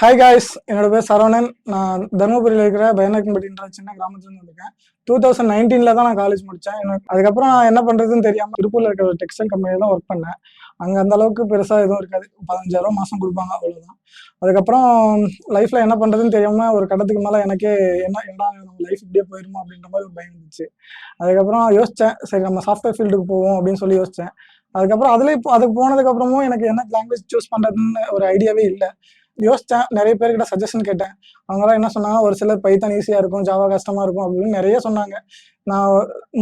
Hi guys, என்னோட பேர் சரவணன். நான் தருமபுரியில் இருக்கிற பயனாக்கன்பட்டின்ற சின்ன கிராமத்துலேருந்து வந்திருக்கேன். 2019 தான் நான் காலேஜ் முடித்தேன். அதுக்கப்புறம் நான் என்ன பண்ணுறதுன்னு தெரியாமல் திருப்பூரில் இருக்கிற ஒரு டெக்ஸ்டைல் கம்பெனியில் தான் ஒர்க் பண்ணேன். அங்கே அந்த அளவுக்கு பெருசாக எதுவும் இருக்காது. 15,000 மாதம் கொடுப்பாங்க, அவ்வளோதான். அதுக்கப்புறம் லைஃப்பில் என்ன பண்ணுறதுன்னு தெரியாமல் ஒரு கட்டத்துக்கு மேலே எனக்கே என்னடா நம்ம லைஃப் இப்படியே போயிருமா அப்படின்ற மாதிரி ஒரு பயம் இருந்துச்சு. அதுக்கப்புறம் யோசித்தேன், சரி நம்ம சாஃப்ட்வேர் ஃபீல்டுக்கு போவோம் அப்படின்னு சொல்லி யோசித்தேன். அதுக்கப்புறம் அதுக்கு போனதுக்கப்புறமும் எனக்கு என்ன லாங்குவேஜ் சூஸ் பண்ணுறதுன்னு ஒரு ஐடியாவே இல்லை. யோசிச்சேன், நிறைய பேர்கிட்ட சஜஷன் கேட்டேன். அவங்கலாம் என்ன சொன்னாங்க, ஒரு சிலர் பைத்தான் ஈஸியா இருக்கும், ஜாவா கஷ்டமா இருக்கும் அப்படின்னு நிறைய சொன்னாங்க. நான்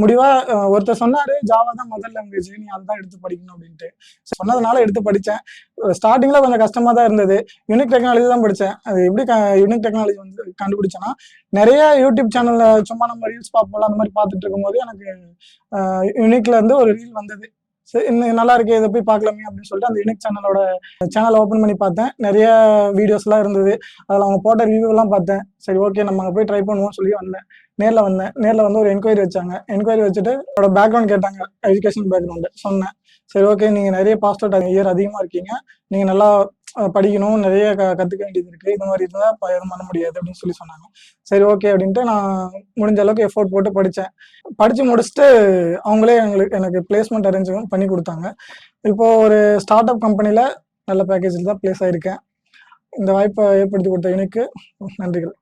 முடிவா ஒருத்தர் சொன்னாரு, ஜாவா தான் முதல் லாங்குவேஜ், நீ அதுதான் எடுத்து படிக்கணும் அப்படின்ட்டு. சொன்னதுனால எடுத்து படித்தேன். ஸ்டார்டிங்ல கொஞ்சம் கஷ்டமா தான் இருந்தது. யூனிக் டெக்னாலஜி தான் படித்தேன். அது எப்படி யூனிக் டெக்னாலஜி வந்து கண்டுபிடிச்சேன்னா, நிறைய யூடியூப் சேனல்ல சும்மா நம்ம ரீல்ஸ் பார்ப்போம்ல, அந்த மாதிரி பார்த்துட்டு இருக்கும்போது எனக்கு யூனிக்ல இருந்து ஒரு ரீல் வந்தது. சரி, இன்னும் நல்லா இருக்கே, இதை போய் பார்க்கலாமே அப்படின்னு சொல்லிட்டு அந்த யூனிக் சேனலை ஓப்பன் பண்ணி பார்த்தேன். நிறைய வீடியோஸ்லாம் இருந்தது. அதில் அவங்க போட்ட ரிவ்யூலாம் பார்த்தேன். சரி, ஓகே, நம்ம அங்கே போய் ட்ரை பண்ணுவோம்னு சொல்லி வந்தேன். நேரில் வந்து ஒரு என்கொயரி வச்சாங்க. என்கொயரி வச்சுட்டு என்னோட பேக்ரவுண்ட் கேட்டாங்க, எஜுகேஷன் பேக்ரவுண்டு. சொன்னேன், சரி ஓகே, நீங்கள் நிறைய பாஸ் அவுட் இயர் அதிகமாக இருக்கீங்க, நீங்கள் நல்லா படிக்கணும், நிறைய கற்றுக்க வேண்டியது இருக்குது, இது மாதிரி இருந்தால் எதுவும் பண்ண முடியாது அப்படின்னு சொல்லி சொன்னாங்க. சரி ஓகே அப்படின்ட்டு நான் முடிஞ்ச அளவுக்கு எஃபோர்ட் போட்டு படித்தேன். படித்து முடிச்சுட்டு அவங்களே எனக்கு பிளேஸ்மெண்ட் அரேஞ்ச் பண்ணி கொடுத்தாங்க. இப்போ ஒரு ஸ்டார்ட் அப் கம்பெனியில் நல்ல பேக்கேஜில் தான் பிளேஸ் ஆகிருக்கேன். இந்த வாய்ப்பை ஏற்படுத்தி கொடுத்த யூனிக்கு நன்றிகள்.